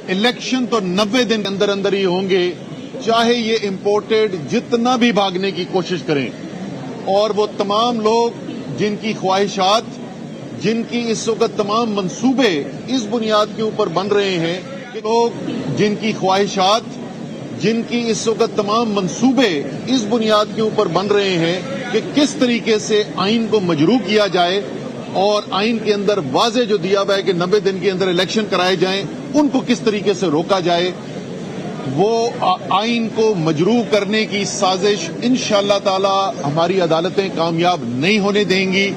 Election तो 90 दिन के अंदर अंदर ही होंगे, चाहे ये इम्पोर्टेड जितना भी भागने की कोशिश करें। और वो तमाम लोग जिनकी ख्वाहिशात, जिनकी इस वक्त तमाम मंसूबे इस बुनियाद के ऊपर बन रहे हैं कि लोग जिनकी ख्वाहिशात, जिनकी इस वक्त तमाम मंसूबे इस बुनियाद के ऊपर बन रहे हैं कि किस तरीके से आइन को मजरू किया जाए और आइन के अंदर वाज़े जो दिया हुआ है कि 90 दिन के अंदर इलेक्शन कराए जाएं, उनको किस तरीके से रोका जाए, वो आइन को मजरू करने की साजिश इंशाअल्लाह ताला हमारी अदालतें कामयाब नहीं होने देंगी।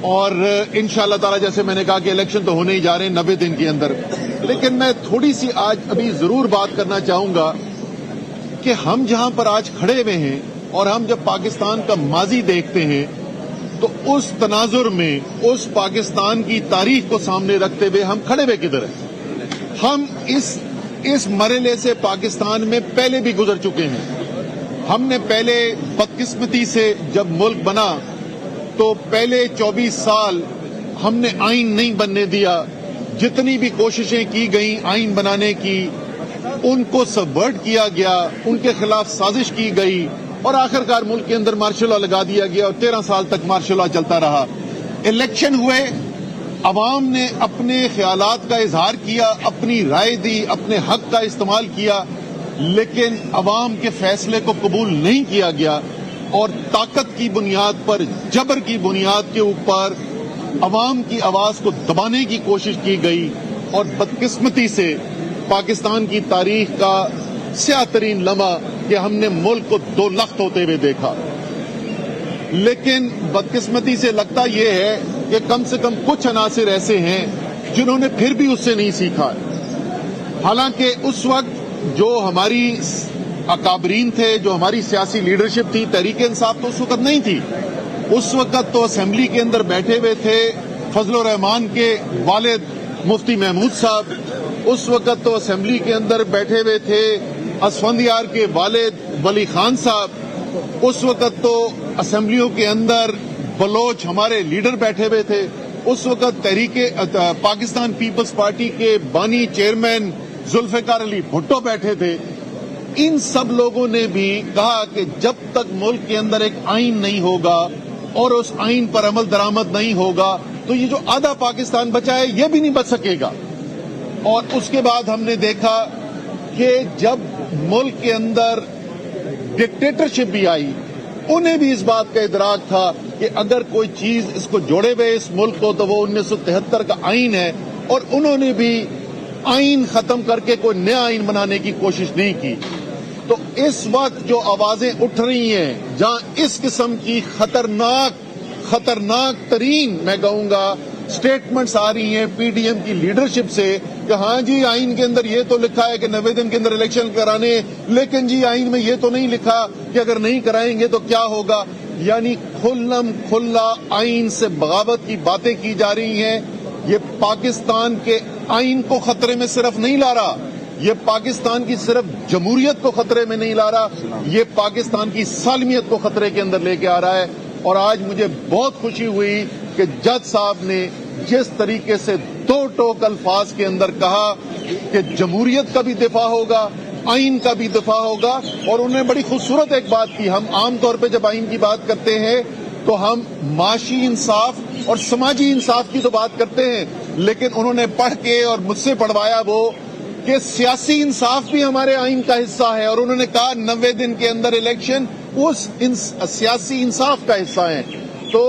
और इंशाअल्लाह ताला जैसे मैंने कहा कि इलेक्शन तो होने ही जा रहे हैं 90 दिन के अंदर। लेकिन मैं थोड़ी सी आज अभी जरूर बात करना चाहूंगा कि हम जहां पर आज खड़े हुए हैं और हम जब पाकिस्तान का माजी देखते हैं तो उस तनाजुर में, उस पाकिस्तान की तारीख को सामने रखते हुए हम खड़े हुए किधर हैं? हम इस मरहले से पाकिस्तान में पहले भी गुजर चुके हैं। हमने पहले बदकिस्मती से जब मुल्क बना तो पहले 24 साल हमने आइन नहीं बनने दिया। जितनी भी कोशिशें की गई आइन बनाने की, उनको सबवर्ट किया गया, उनके खिलाफ साजिश की गई और आखिरकार मुल्क के अंदर मार्शल लॉ लगा दिया गया और 13 साल तक मार्शल लॉ चलता रहा। इलेक्शन हुए, अवाम ने अपने ख्यालात का इजहार किया, अपनी राय दी, अपने हक का इस्तेमाल किया, लेकिन अवाम के फैसले को कबूल नहीं किया गया और ताकत की बुनियाद पर, जबर की बुनियाद के ऊपर अवाम की आवाज को दबाने की कोशिश की गई और बदकिस्मती से पाकिस्तान की तारीख का स्याह तरीन लम्हा कि हमने मुल्क को 2 लख्त होते हुए देखा। लेकिन बदकिस्मती से लगता यह है कि कम से कम कुछ अनासिर ऐसे हैं जिन्होंने फिर भी उससे नहीं सीखा। हालांकि उस वक्त जो हमारी अकाबरीन थे, जो हमारी सियासी लीडरशिप थी, तहरीक इंसाफ तो उस वक्त नहीं थी। उस वक्त तो असेंबली के अंदर बैठे हुए थे फजलुर रहमान के वालिद मुफ्ती महमूद साहब, उस वक्त तो असेंबली के अंदर बैठे हुए थे असफंदियार के वालिद वली खान साहब, उस वक्त तो असेंबलियों के अंदर बलोच हमारे लीडर बैठे हुए थे, उस वक्त पाकिस्तान पीपल्स पार्टी के बानी चेयरमैन जुल्फिकार अली भुट्टो बैठे थे। इन सब लोगों ने भी कहा कि जब तक मुल्क के अंदर एक आइन नहीं होगा और उस आइन पर अमल दरामद नहीं होगा तो ये जो आधा पाकिस्तान बचा है ये भी नहीं बच सकेगा। और उसके बाद हमने देखा कि जब मुल्क के अंदर डिक्टेटरशिप भी आई, उन्हें भी इस बात का इदराक था कि अगर कोई चीज इसको जोड़े हुए इस मुल्क को तो वो 1973 का आइन है, और उन्होंने भी आइन खत्म करके कोई नया आइन बनाने की कोशिश नहीं की। तो इस वक्त जो आवाजें उठ रही हैं, जहां इस किस्म की खतरनाक तरीन मैं कहूंगा स्टेटमेंट्स आ रही हैं पीडीएम की लीडरशिप से कि हाँ जी आइन के अंदर ये तो लिखा है कि 90 दिन के अंदर इलेक्शन कराने, लेकिन जी आइन में ये तो नहीं लिखा कि अगर नहीं कराएंगे तो क्या होगा। यानी खुल्लम खुल्ला आइन से बगावत की बातें की जा रही हैं। ये पाकिस्तान के आइन को खतरे में सिर्फ नहीं ला रहा, ये पाकिस्तान की सिर्फ जमहूरियत को खतरे में नहीं ला रहा, ये पाकिस्तान की सालमियत को खतरे के अंदर लेके आ रहा है। और आज मुझे बहुत खुशी हुई कि जज साहब ने जिस तरीके से 2 टोक अल्फाज के अंदर कहा कि जमहूरियत का भी दिफा होगा, आइन का भी दिफा होगा। और उन्होंने बड़ी खूबसूरत एक बात की, हम आमतौर पर जब आइन की बात करते हैं तो हम माशी इंसाफ और समाजी इंसाफ की तो बात करते हैं, लेकिन उन्होंने पढ़ के और मुझसे पढ़वाया वो कि सियासी इंसाफ भी हमारे आइन का हिस्सा है। और उन्होंने कहा 90 दिन के अंदर इलेक्शन उस सियासी इंसाफ का हिस्सा है। तो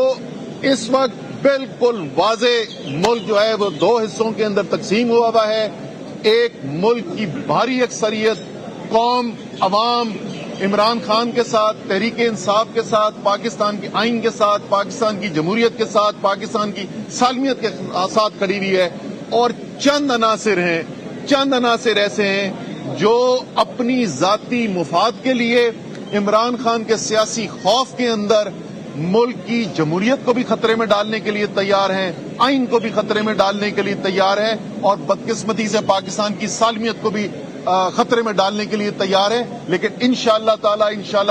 इस वक्त बिल्कुल वाजे मुल्क जो है वो 2 हिस्सों के अंदर तकसीम हुआ है। एक मुल्क की भारी अक्सरियत कौम, अवाम इमरान खान के साथ, तहरीक इंसाफ के साथ, पाकिस्तान के आइन के साथ, पाकिस्तान की जमहूरियत के साथ, पाकिस्तान की सालमियत के साथ खड़ी हुई है। और चंद अनासिर ऐसे हैं जो अपनी जाती मुफाद के लिए इमरान खान के सियासी खौफ के अंदर मुल्क की जमहूरियत को भी खतरे में डालने के लिए तैयार हैं, आइन को भी खतरे में डालने के लिए तैयार हैं और बदकिस्मती से पाकिस्तान की सालमियत को भी खतरे में डालने के लिए तैयार है। लेकिन इंशाअल्लाह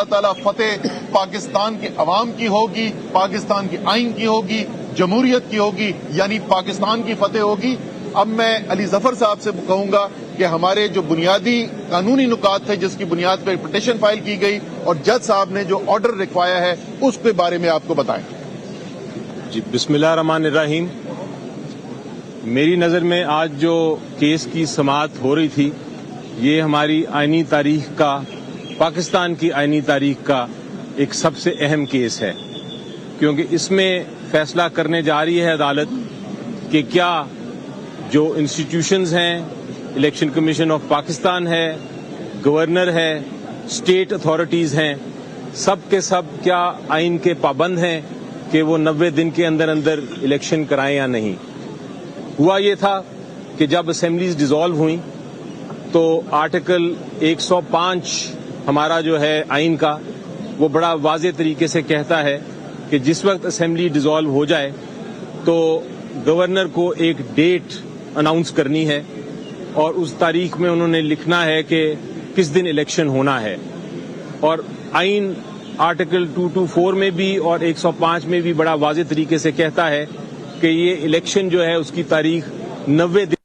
ताला फतेह पाकिस्तान के अवाम की होगी, पाकिस्तान की आइन की होगी, जमहूरियत की होगी, यानी पाकिस्तान की फतेह होगी। اب میں علی ظفر صاحب سے کہوں گا کہ ہمارے جو بنیادی قانونی نکات تھے جس کی بنیاد پر پٹیشن فائل کی گئی اور جج صاحب نے جو آرڈر لکھوایا ہے اس کے بارے میں آپ کو بتائیں. جی بسم اللہ الرحمن الرحیم. میری نظر میں آج جو کیس کی سماعت ہو رہی تھی یہ ہماری آئینی تاریخ کا، پاکستان کی آئینی تاریخ کا ایک سب سے اہم کیس ہے، کیونکہ اس میں فیصلہ کرنے جا رہی ہے عدالت کہ کیا جو انسٹیٹیوشنز ہیں، الیکشن کمیشن آف پاکستان ہے، گورنر ہے، اسٹیٹ اتھارٹیز ہیں، سب کے سب کیا آئین کے پابند ہیں کہ وہ 90 دن کے اندر اندر الیکشن کرائیں یا نہیں. ہوا یہ تھا کہ جب اسمبلیز ڈیزالو ہوئیں تو آرٹیکل 105 ہمارا جو ہے آئین کا وہ بڑا واضح طریقے سے کہتا ہے کہ جس وقت اسمبلی ڈیزالو ہو جائے تو گورنر کو ایک ڈیٹ اناؤنس کرنی ہے اور اس تاریخ میں انہوں نے لکھنا ہے کہ کس دن الیکشن ہونا ہے. اور آئین آرٹیکل 224 میں بھی اور 105 میں بھی بڑا واضح طریقے سے کہتا ہے کہ یہ الیکشن جو ہے اس کی تاریخ 90 دن